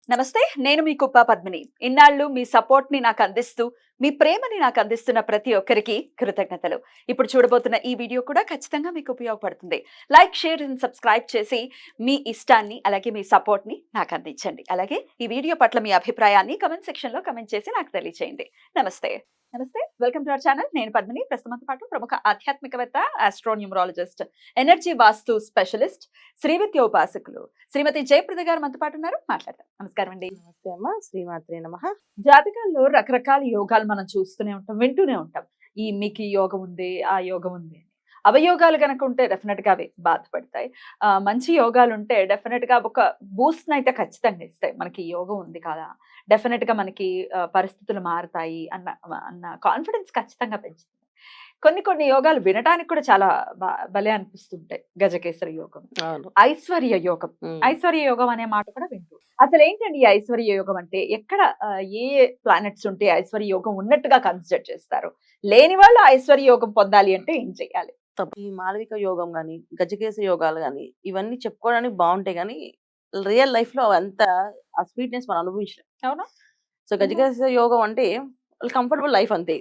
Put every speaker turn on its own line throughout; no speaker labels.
నమస్తే. నేను మీ కుప్ప పద్మిని. ఇన్నాళ్ళు మీ సపోర్ట్‌ని నాకందిస్తూ, మీ ప్రేమని నాకందిస్తున్న ప్రతి ఒక్కరికి కృతజ్ఞతలు. ఇప్పుడు చూడబోతున్న ఈ వీడియో కూడా ఖచ్చితంగా మీకు ఉపయోగపడుతుంది. లైక్, షేర్ అండ్ సబ్స్క్రైబ్ చేసి మీ ఇష్టాన్ని, అలాగే మీ సపోర్ట్‌ని నాకందించండి. అలాగే ఈ వీడియో పట్ల మీ అభిప్రాయాన్ని కామెంట్ సెక్షన్‌లో కామెంట్ చేసి నాకు తెలియజేయండి. నమస్తే. నమస్తే. Welcome to our channel. నేను పద్మిని. ప్రస్తుతంతో పాటు ప్రముఖ ఆధ్యాత్మికవేత్త, ఆస్ట్రోన్యూమరాలజిస్ట్, ఎనర్జీ వాస్తు స్పెషలిస్ట్, శ్రీవిద్య ఉపాసకులు శ్రీమతి జయప్రద గారు మనతో పాటు ఉన్నారు. మాట్లాడతాం. నమస్కారం అండి.
నమస్తే అమ్మ. శ్రీమాత్రే నమః.
జాతకాల్లో రకరకాల యోగాలు మనం చూస్తూనే ఉంటాం, వింటూనే ఉంటాం. మీకు ఈ యోగం ఉంది, ఆ యోగం ఉంది అని. అవయోగాలు గనక ఉంటే డెఫినెట్ గా అవి బాధపడతాయి. మంచి యోగాలు ఉంటే డెఫినెట్ గా ఒక బూస్ట్ అయితే ఖచ్చితంగా ఇస్తాయి. మనకి ఈ యోగం ఉంది కదా, డెఫినెట్ గా మనకి పరిస్థితులు మారుతాయి అన్న అన్న కాన్ఫిడెన్స్ ఖచ్చితంగా పెంచుతుంది. కొన్ని కొన్ని యోగాలు వినటానికి కూడా చాలా భలే అనిపిస్తుంటాయి. గజకేసరి యోగం,
అవును.
ఐశ్వర్య యోగం. ఐశ్వర్య యోగం అనే మాట కూడా వింటూ అసలు ఏంటండి ఈ ఐశ్వర్య యోగం అంటే? ఎక్కడ ఏ ప్లానెట్స్ ఉంటే ఐశ్వర్య యోగం ఉన్నట్టుగా కన్సిడర్ చేస్తారు? లేని వాళ్ళు ఐశ్వర్య యోగం పొందాలి అంటే ఏం చెయ్యాలి?
ఈ మాళవిక యోగం గాని, గజకేస యోగాలు గాని ఇవన్నీ చెప్పుకోవడానికి బాగుంటాయి గానీ రియల్ లైఫ్ లో అంత ఆ స్వీట్నెస్ మనం అనుభవించలేం.
అవునా?
సో గజకేస యోగం అంటే కంఫర్టబుల్ లైఫ్ అంతే.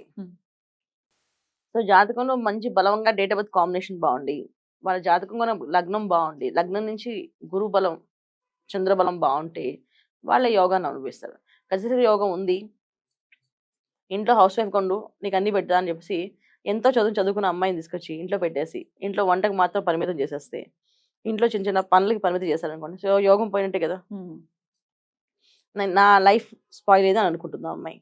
సో జాతకంలో మంచి బలంగా డేట్ ఆఫ్ బర్త్ కాంబినేషన్ బాగుండి, వాళ్ళ జాతకంలో లగ్నం బాగుండి, లగ్నం నుంచి గురు బలం, చంద్రబలం బాగుంటే వాళ్ళ యోగాన్ని అనుభవిస్తారు. గజకేసరి యోగం ఉంది, ఇంట్లో హౌస్ వైఫ్ కొండు నీకు అన్ని పెడతా అని చెప్పేసి ఎంతో చదువుకున్న అమ్మాయిని తీసుకొచ్చి ఇంట్లో పెట్టేసి ఇంట్లో వంటకు మాత్రం పరిమితం చేసేస్తే, ఇంట్లో చిన్న చిన్న పనులకి పరిమితం చేశారనుకోండి, సో యోగం పోయినట్టే కదా. నా లైఫ్ స్పాయిల్ అయ్యేది అని అనుకుంటుంది ఆ అమ్మాయి.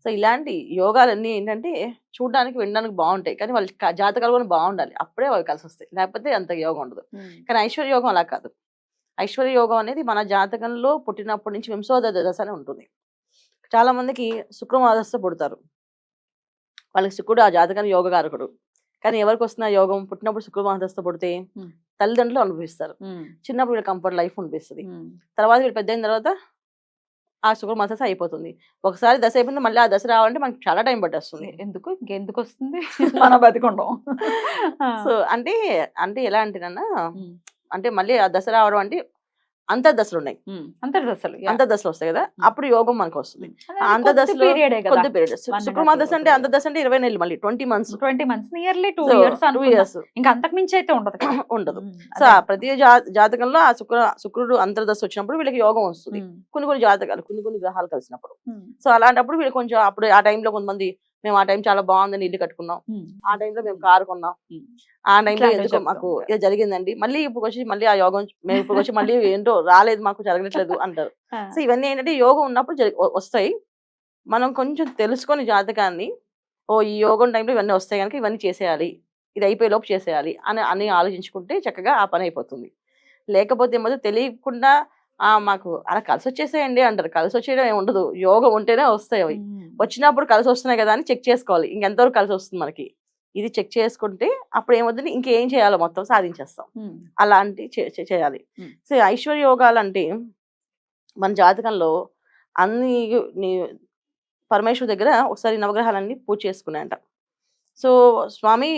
సో ఇలాంటి యోగాలన్నీ ఏంటంటే చూడడానికి వినడానికి బాగుంటాయి, కానీ వాళ్ళ జాతకాలు కూడా బాగుండాలి, అప్పుడే వాళ్ళు కలిసి వస్తాయి, లేకపోతే అంత యోగం ఉండదు. కానీ ఐశ్వర్య యోగం అలా కాదు. ఐశ్వర్య యోగం అనేది మన జాతకంలో పుట్టినప్పటి నుంచి వింశోదశ దశ అని ఉంటుంది. చాలా మందికి శుక్రమాదస్తో పుడతారు, వాళ్ళకి శుక్రుడు ఆ జాతకానికి యోగకారకుడు. కానీ ఎవరికి వస్తున్న యోగం పుట్టినప్పుడు శుక్రమాదస్తో పుడితే తల్లిదండ్రులు అనుభవిస్తారు. చిన్నప్పుడు వీళ్ళకి కంఫర్ట్ లైఫ్ అనిపిస్తుంది, తర్వాత వీళ్ళు పెద్ద అయిన తర్వాత ఆ శుక్రమాస అయిపోతుంది. ఒకసారి దశ అయిపోయింది, మళ్ళీ ఆ దశ రావాలంటే మనకి చాలా టైం పట్టేస్తుంది.
ఇంకెందుకు వస్తుంది మనం బతికుంటాం.
సో అంటే అంటే ఎలా అంటేనన్నా, అంటే మళ్ళీ ఆ దశ రావడం అంటే అంతర్దశలు ఉన్నాయి, అంతర్దశలు వస్తాయి కదా, అప్పుడు యోగం మనకు వస్తుంది. అంతర్దశలో కొద్ది పీరియడ్. శుక్రమాదశ అంటే అంతర్దశ అంటే 20 నెలలు, మళ్ళీ 20 months,
నియర్లీ 2 years. ఇంకా అంతకు మించి అయితే ఉండదు.
సో ప్రతి జాతకంలో ఆ శుక్రుడు అంతర్దశ వచ్చినప్పుడు వీళ్ళకి యోగం వస్తుంది. కొన్ని జాతకాలు, కొన్ని గ్రహాలు కలిసినప్పుడు. సో అలాంటప్పుడు వీళ్ళు కొంచెం అప్పుడు ఆ టైంలో కొంతమంది మేము ఆ టైం చాలా బాగుందని ఇల్లు కట్టుకున్నాం, ఆ టైంలో మేము కారు కొన్నాం, ఆ టైంలో ఎందుకు మాకు ఇది జరిగిందండి, మళ్ళీ ఇప్పుడు వచ్చి మళ్ళీ ఆ యోగం మేము ఇప్పుడు వచ్చి మళ్ళీ ఏంటో రాలేదు, మాకు జరగట్లేదు అంటారు. సో ఇవన్నీ ఏంటంటే యోగం ఉన్నప్పుడు వస్తాయి. మనం కొంచెం తెలుసుకొని జాతకాన్ని, ఈ యోగం టైంలో ఇవన్నీ వస్తాయి కనుక ఇవన్నీ చేసేయాలి, ఇది అయిపోయే లోపు చేసేయాలి అని ఆలోచించుకుంటే చక్కగా ఆ పని అయిపోతుంది. లేకపోతే ఏమో తెలియకుండా మాకు అలా కలిసి వచ్చేసేయండి అంటారు. కలిసి వచ్చేయడం ఏమి ఉండదు, యోగం ఉంటేనే వస్తాయి. అవి వచ్చినప్పుడు కలిసి వస్తున్నాయి కదా అని చెక్ చేసుకోవాలి, ఇంకెంతవరకు కలిసి వస్తుంది మనకి, ఇది చెక్ చేసుకుంటే అప్పుడు ఏమవుతుంది, ఇంకేం చేయాలో మొత్తం సాధించేస్తాం. అలాంటి చేయాలి. సో ఐశ్వర్య యోగాలు అంటే మన జాతకంలో అన్ని పరమేశ్వరు దగ్గర ఒకసారి నవగ్రహాలన్నీ పూజ చేసుకున్నాయంట. సో స్వామి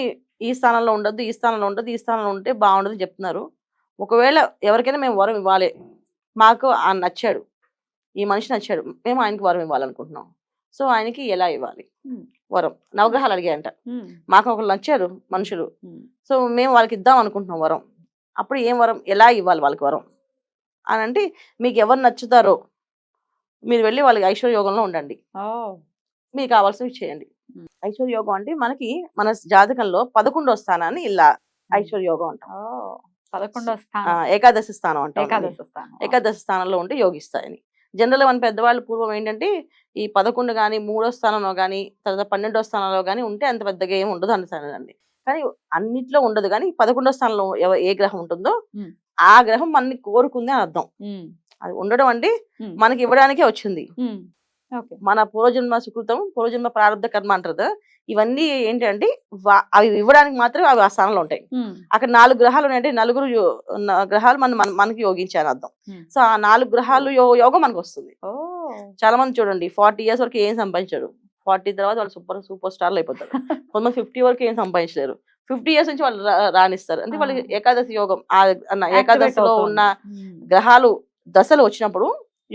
ఈ స్థానంలో ఉండద్దు, ఈ స్థానంలో ఉండదు, ఈ స్థానంలో ఉంటే బాగుండదు చెప్తున్నారు. ఒకవేళ ఎవరికైనా మేము వరం ఇవ్వాలి, మాకు ఆయన నచ్చాడు, ఈ మనిషి నచ్చాడు, మేము ఆయనకి వరం ఇవ్వాలనుకుంటున్నాం, సో ఆయనకి ఎలా ఇవ్వాలి వరం? నవగ్రహాలు అడిగాయంట, మాకు ఒకరు నచ్చారు మనుషులు, సో మేము వాళ్ళకి ఇద్దాం అనుకుంటున్నాం వరం, అప్పుడు ఏం వరం, ఎలా ఇవ్వాలి వాళ్ళకి వరం అని అంటే, మీకు ఎవరు నచ్చుతారో మీరు వెళ్ళి వాళ్ళకి ఐశ్వర్య యోగంలో ఉండండి, మీకు కావాల్సినవి చేయండి. ఐశ్వర్య యోగం అంటే మనకి మన జాతకంలో 11వ స్థానాన్ని ఇలా ఐశ్వర్య యోగం అంటాం.
11వ స్థానం
ఏకాదశి స్థానం అంటాం. ఏకాదశి స్థానంలో ఉంటే యోగిస్తాయని జనరల్ మన పెద్దవాళ్ళు పూర్వం ఏంటంటే ఈ 11 కానీ 3వ స్థానంలో కానీ తర్వాత 12వ స్థానంలో కానీ ఉంటే అంత పెద్దగా ఏమి ఉండదు అండి. కానీ అన్నిట్లో ఉండదు, కానీ 11వ స్థానంలో ఏ గ్రహం ఉంటుందో ఆ గ్రహం మనని కోరుకుంది అని అర్థం. అది ఉండడం అంటే మనకి ఇవ్వడానికే వచ్చింది. మన పూర్వజన్మ సుకృతం, పూర్వజన్మ ప్రారంభ కర్మ అంటారు. ఇవన్నీ ఏంటంటే అవి ఇవ్వడానికి మాత్రమే అవి ఆ స్థానంలో ఉంటాయి. అక్కడ 4 గ్రహాలు ఉన్నాయంటే 4 గ్రహాలు మనకి యోగించాలని అర్థం. సో ఆ 4 గ్రహాలు యోగం మనకు వస్తుంది. చాలా మంది చూడండి 40 years వరకు ఏం సంపాదించారు, 40 తర్వాత వాళ్ళు సూపర్ స్టార్లు అయిపోతారు. కొంతమంది 50 వరకు ఏం సంపాదించలేరు, 50 years నుంచి వాళ్ళు రాణిస్తారు. అంటే వాళ్ళకి ఏకాదశి యోగం, ఏకాదశిలో ఉన్న గ్రహాలు దశలు వచ్చినప్పుడు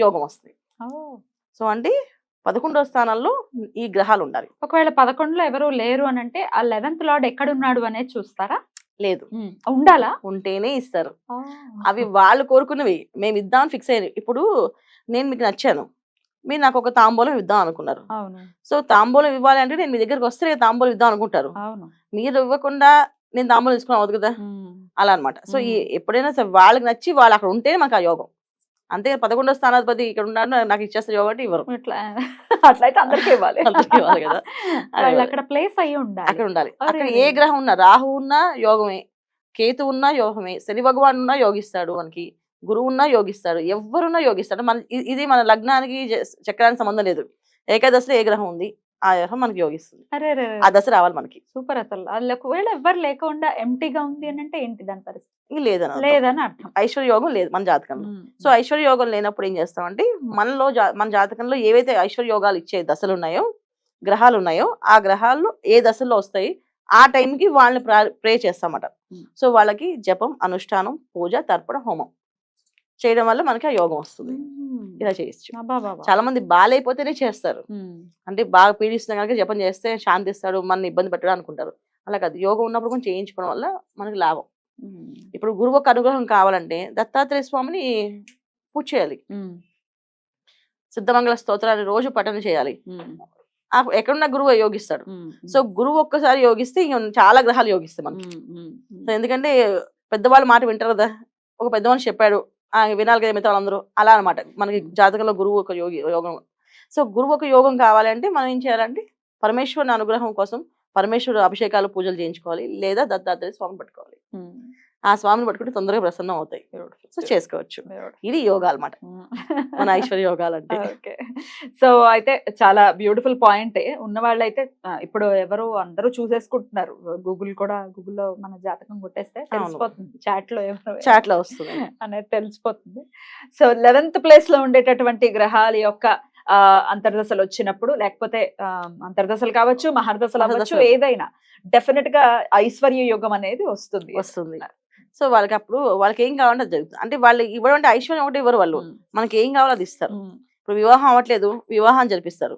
యోగం వస్తుంది. సో అంటే 11వ స్థానంలో ఈ గ్రహాలు ఉండాలి.
ఒకవేళ 11లో ఎవరు లేరు అని అంటే ఆ 11th లార్డ్ ఎక్కడున్నాడు అనేది చూస్తారా?
లేదు,
ఉండాలా?
ఉంటేనే ఇస్తారు. అవి వాళ్ళు కోరుకున్నవి మేము ఇద్దామని ఫిక్స్ అయ్యారు. ఇప్పుడు నేను మీకు నచ్చాను, మీరు నాకు ఒక తాంబూలం ఇద్దాం అనుకున్నారు.
అవును,
సో తాంబూలం ఇవ్వాలి అంటే నేను మీ దగ్గరికి వస్తే నేను తాంబూలం ఇద్దాం అనుకుంటారు.
అవును.
మీరు ఇవ్వకుండా నేను తాంబూలం తీసుకుని అవ్వదు కదా, అలా అనమాట. సో ఎప్పుడైనా సరే వాళ్ళకి నచ్చి వాళ్ళు అక్కడ ఉంటేనే మాకు ఆ యోగం. అంతే 11వ స్థానాధిపతి ఇక్కడ ఉన్నాడు నాకు ఇచ్చేస్తారు యోగం అంటే ఇవ్వరు.
ఇట్లా అట్లయితే అందరికీ ఇవ్వాలి.
అందరికీ ఇవ్వాలి కదా.
వాళ్ళు అక్కడ ప్లేస్ అయ్యి ఉండాలి.
అక్కడ ఉండాలి. అక్కడ ఏ గ్రహం ఉన్నా, రాహు ఉన్నా యోగమే, కేతు ఉన్నా యోగమే, శని భగవాన్ ఉన్నా యోగిస్తాడు, మనకి గురువు ఉన్నా యోగిస్తాడు, ఎవరున్నా యోగిస్తాడు. మన ఇది మన లగ్నానికి చక్రానికి సంబంధం లేదు. ఏకాదశిలో ఏ గ్రహం ఉంది ఆ గ్రహం మనకి యోగిస్తుంది. ఆ దశ రావాలి మనకి.
సూపర్. అసలు వాళ్ళు ఒకవేళ ఎవరు లేకుండా ఎంటీగా ఉంది అని అంటే ఏంటి దాని పరిస్థితి?
లేదని అర్థం. ఐశ్వర్య యోగం లేదు మన జాతకంలో. సో ఐశ్వర్య యోగం లేనప్పుడు ఏం చేస్తామంటే మనలో మన జాతకంలో ఏవైతే ఐశ్వర్య యోగాలు ఇచ్చే దశలు ఉన్నాయో, గ్రహాలు ఉన్నాయో, ఆ గ్రహాలు ఏ దశల్లో వస్తాయి ఆ టైంకి వాళ్ళని ప్రే చేస్తామట. సో వాళ్ళకి జపం, అనుష్ఠానం, పూజ, తర్పణ, హోమం చేయడం వల్ల మనకి ఆ యోగం వస్తుంది. ఇలా చేయొచ్చు. చాలా మంది బాలైపోతేనే చేస్తారు. అంటే బాగా పీడిస్తున్నా కనుక జపం చేస్తే శాంతిస్తాడు, మన ఇబ్బంది పెట్టడం అనుకుంటారు. అలా కాదు, యోగం ఉన్నప్పుడు కొంచెం చేయించుకోవడం వల్ల మనకి లాభం. ఇప్పుడు గురువు ఒక అనుగ్రహం కావాలంటే దత్తాత్రేయ స్వామిని పూజ చేయాలి, సిద్ధమంగళ స్తోత్రాన్ని రోజు పఠన చేయాలి. ఎక్కడున్న గురువు యోగిస్తాడు. సో గురువు ఒక్కసారి యోగిస్తే చాలా గ్రహాలు యోగిస్తాయి మనకి. సో ఎందుకంటే పెద్దవాళ్ళ మాట వింటారు కదా, ఒక పెద్ద మనిషి చెప్పాడు వినాలి కదా మిగతా వాళ్ళందరూ, అలా అనమాట మనకి జాతకంలో గురువు ఒక యోగం. సో గురువు ఒక యోగం కావాలంటే మనం ఏం చేయాలంటే పరమేశ్వరుని అనుగ్రహం కోసం పరమేశ్వరుడు అభిషేకాలు, పూజలు చేయించుకోవాలి, లేదా దత్తాత్రేయ స్వామిని పట్టుకోవాలి. ఆ స్వామిని పట్టుకుంటే తొందరగా ప్రసన్నం అవుతాయి. సో చేసుకోవచ్చు. ఇది యోగా అన్నమాట, మన ఐశ్వర్య యోగాలు అంటే.
సో అయితే చాలా బ్యూటిఫుల్ పాయింట్. ఉన్న వాళ్ళైతే ఇప్పుడు ఎవరు అందరూ చూసేసుకుంటున్నారు. గూగుల్లో మన జాతకం కొట్టేస్తే తెలిసిపోతుంది, చాట్ లో వస్తుంది అనేది తెలిసిపోతుంది. సో 11th ప్లేస్ లో ఉండేటటువంటి గ్రహాల యొక్క అంతర్దశలు వచ్చినప్పుడు, లేకపోతే అంతర్దశలు కావచ్చు, మహర్దశలు అవ్వచ్చు, ఏదైనా డెఫినెట్ గా ఐశ్వర్య యోగం అనేది వస్తుంది.
సో వాళ్ళకి అప్పుడు వాళ్ళకి ఏం కావాలంటే అది జరుగుతుంది. అంటే వాళ్ళు ఇవ్వడం అంటే ఐశ్వర్యం ఒకటి ఇవ్వరు, వాళ్ళు మనకి ఏం కావాలో అది ఇస్తారు. ఇప్పుడు వివాహం అవ్వట్లేదు, వివాహం జరిపిస్తారు.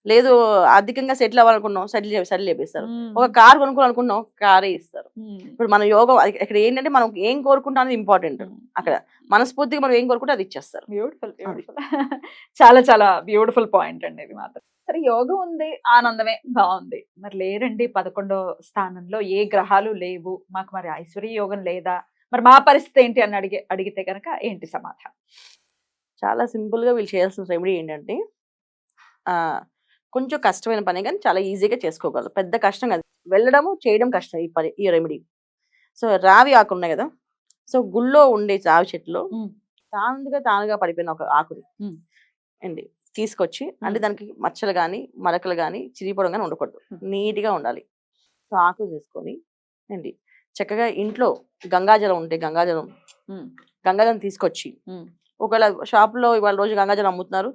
లేదు ఆర్థికంగా సెటిల్ అవ్వాలనుకున్నాం, సెటిల్ చేపిస్తారు. ఒక కార్ కొనుక్కోవాలనుకున్నాం, కారే ఇస్తారు. ఇప్పుడు మన యోగం ఇక్కడ ఏంటంటే మనం ఏం కోరుకుంటాం అనేది ఇంపార్టెంట్. అక్కడ మనస్ఫూర్తిగా మనం ఏం కోరుకుంటే అది ఇచ్చేస్తారు.
బ్యూటిఫుల్. చాలా చాలా బ్యూటిఫుల్ పాయింట్ అండి ఇది మాత్రం. సరే, యోగం ఉంది, ఆనందమే, బాగుంది. మరి లేరండి 11వ స్థానంలో ఏ గ్రహాలు లేవు, మాకు మరి ఐశ్వర్య యోగం లేదా, మరి మా పరిస్థితి ఏంటి అని అడిగితే కనుక ఏంటి సమాధానం?
చాలా సింపుల్ గా వీళ్ళు చేయాల్సిన రెమెడీ ఏంటంటే, కొంచెం కష్టమైన పని కానీ చాలా ఈజీగా చేసుకోగలరు. పెద్ద కష్టం కాదు, వెళ్ళడము చేయడం కష్టం ఈ పని, ఈ రెమెడీ. సో రావి ఆకు ఉన్నాయి కదా, సో గుళ్ళో ఉండే రావి చెట్టులో తానుగా పడిపోయిన ఒక ఆకుని అండి తీసుకొచ్చి, అంటే దానికి మచ్చలు కానీ మరకలు కానీ చిరిగిపోవడం కానీ ఉండకూడదు, నీట్గా ఉండాలి. సో ఆకు తీసుకొని అండి చక్కగా ఇంట్లో గంగాజలం ఉంటే గంగాజలం తీసుకొచ్చి, ఒకవేళ షాపులో ఇవాళ రోజు గంగాజలం అమ్ముతున్నారు,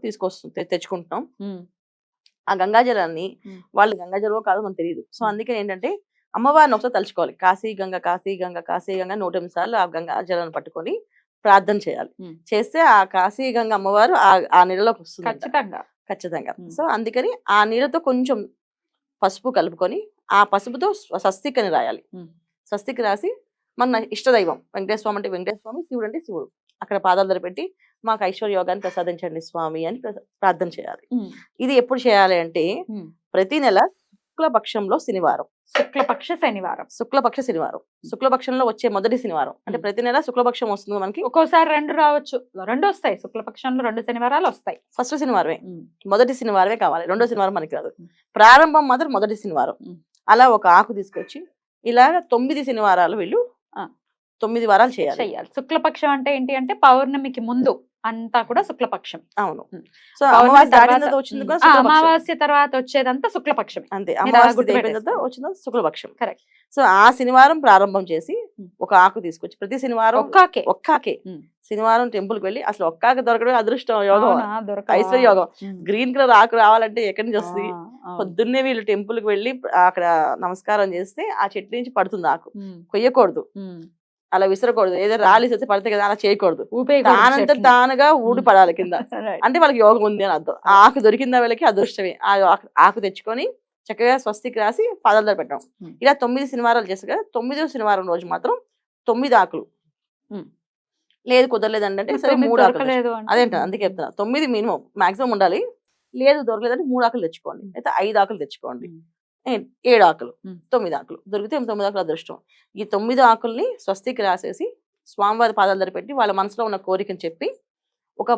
తెచ్చుకుంటున్నాం. ఆ గంగాజలాన్ని వాళ్ళు గంగాజలం కాదు మనకు తెలియదు. సో అందుకని ఏంటంటే అమ్మవారిని ఒకసారి తలుచుకోవాలి. కాశీ గంగ 108 సార్లు ఆ గంగాజలాన్ని పట్టుకొని ప్రార్థన చేయాలి. చేస్తే ఆ కాశీ గంగ అమ్మవారు ఆ నీళ్ళలోకి వస్తుంది ఖచ్చితంగా. సో అందుకని ఆ నీళ్ళతో కొంచెం పసుపు కలుపుకొని ఆ పసుపుతో స్వస్తిక్ అని రాయాలి. స్వస్తిక్ రాసి మన ఇష్టదైవం వెంకటేశ్వర స్వామి అంటే వెంకటేశ్వర స్వామి, శివుడు అంటే శివుడు, అక్కడ పాదాల దగ్గర పెట్టి మాకు ఐశ్వర్య యోగాన్ని ప్రసాదించండి స్వామి అని ప్రార్థన చేయాలి. ఇది ఎప్పుడు చేయాలి అంటే ప్రతి నెల శుక్లపక్షంలో శనివారం. శుక్లపక్షంలో వచ్చే మొదటి శనివారం. అంటే ప్రతి నెల శుక్లపక్షం వస్తుంది మనకి.
ఒక్కోసారి 2 రావచ్చు, 2 వస్తాయి. శుక్లపక్షంలో 2 శనివారాలు వస్తాయి.
ఫస్ట్ శనివారమే, మొదటి శనివారమే కావాలి, రెండో శనివారం మనకి రాదు. ప్రారంభం మాత్రం మొదటి శనివారం. అలా ఒక ఆకు తీసుకొచ్చి ఇలాగ 9 శనివారాలు వీళ్ళు 9 వారాలు చేయాలి.
శుక్లపక్షం అంటే ఏంటి అంటే పౌర్ణమికి ముందు అంతా కూడా శుక్లపక్షం.
అవును. సో
అమావాస్య తర్వాత వచ్చేదంతా శుక్లపక్షం.
అంతే, అమావాస్య వచ్చింది శుక్లపక్షం. కరెక్ట్. సో ఆ శనివారం ప్రారంభం చేసి ఒక ఆకు తీసుకొచ్చి ప్రతి శనివారం ఒక్కాకే శనివారం టెంపుల్ కి వెళ్ళి, అసలు ఒక్కాక దొరకడం అదృష్టం, యోగం, ఐశ్వర్య యోగం. గ్రీన్ కలర్ ఆకు రావాలంటే ఎక్కడి నుంచి వస్తుంది? పొద్దున్నే వీళ్ళు టెంపుల్ కి వెళ్ళి అక్కడ నమస్కారం చేస్తే ఆ చెట్టు నుంచి పడుతుంది ఆకు, కొయ్యకూడదు. అలా విసరకూడదు, ఏదో రాలి అయితే పడితే కదా అలా చేయకూడదు.
ఊపేయకూడదు
తానంత
చెట్టుని.
తానుగా ఊడి పడాలి కింద.
Right.
అంటే వాళ్ళకి యోగం ఉంది అని అర్థం. ఆ ఆకు దొరికిందా వీళ్ళకి అదృష్టమే. ఆ ఆకు తెచ్చుకొని చక్కగా స్వస్తికి రాసి పాదాల దగ్గర పెట్టడం. ఇలా 9 శనివారాలు చేస్తారు కదా, 9వ శనివారం రోజు మాత్రం 9 ఆకులు. లేదు కుదరలేదంటే సరే 3 ఆకులు
దొరకలేదు అంటే
అదేంట అందుకే చెప్తున్నా 9 మినిమం మాక్సిమం ఉండాలి. లేదు దొరకలేదంటే 3 ఆకులు తెచ్చుకోండి, అయితే 5 ఆకులు తెచ్చుకోండి, 7 ఆకులు, 9 ఆకులు దొరికితే 9 ఆకులు అదృష్టం. ఈ 9 ఆకుల్ని స్వస్తికి రాసేసి స్వామివారి పాదాల దగ్గర పెట్టి వాళ్ళ మనసులో ఉన్న కోరికను చెప్పి ఒక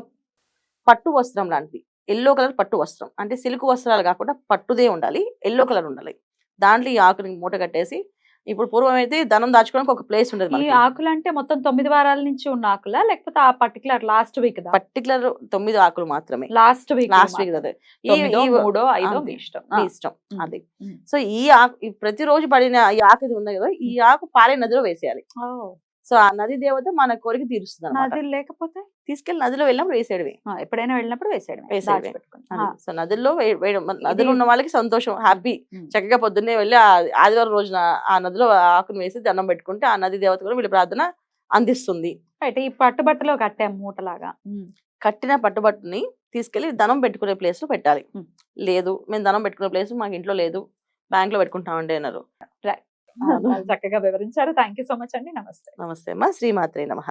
పట్టు వస్త్రం లాంటిది, ఎల్లో కలర్ పట్టు వస్త్రం, అంటే సిల్క్ వస్త్రాలు కాకుండా పట్టుదే ఉండాలి, ఎల్లో కలర్ ఉండాలి. దాంట్లో ఈ ఆకుని మూట కట్టేసి, ఇప్పుడు పూర్వం అయితే ధనం దాచుకోవడానికి ఒక ప్లేస్ ఉండేది
ఈ
మనకి.
ఆకులు అంటే మొత్తం 9 వారాల నుంచి ఉన్న ఆకులా లేకపోతే ఆ పర్టికులర్ లాస్ట్ వీక్
పర్టికులర్ 9 ఆకులు మాత్రమే.
లాస్ట్ వీక్
అదే ఈ
9, 3, 5
అంతే.
మీ ఇష్టం.
మీ ఇష్టం
ఉమ్.
అది.
ఉమ్.
సో ఈ ఆకు ఈ ప్రతిరోజు పడిన ఈ ఆకు ఇది ఉంది కదా, ఈ ఆకు పారే నదిలో వేసేయాలి. సో ఆ నది దేవత మన కోరిక తీరుస్తుంది అన్నమాట.
నది లేకపోతే
తీసుకెళ్లి నదిలో వెళ్ళినప్పుడు వేసేయడమే.
ఎప్పుడైనా వెళ్ళినప్పుడు వేసేయడమే.
వేసేయడమే.
దాచిపెట్టుకొని.
అది.
ఆ.
సో నదుల్లో వేయడం, నదిలో ఉన్న వాళ్ళకి సంతోషం, హ్యాపీ. చక్కగా పొద్దున్నే వెళ్ళి ఆదివారం రోజున ఆ నదిలో ఆకును వేసి దండం పెట్టుకుంటే ఆ నది దేవత కూడా వీళ్ళ ప్రార్థన అందిస్తుంది.
అయితే ఈ పట్టుబట్టలో కట్టాం మూటలాగా.
కట్టిన పట్టుబట్టుని తీసుకెళ్లి ధనం పెట్టుకునే ప్లేస్ లో పెట్టాలి. లేదు మేము ధనం పెట్టుకునే ప్లేస్ మాకు ఇంట్లో లేదు, బ్యాంక్ లో పెట్టుకుంటామండి అన్నారు.
చక్కగా వివరించారు. థ్యాంక్ యూ సో మచ్ అండి. నమస్తే.
నమస్తే అమ్మా. శ్రీమాత్రే నమః.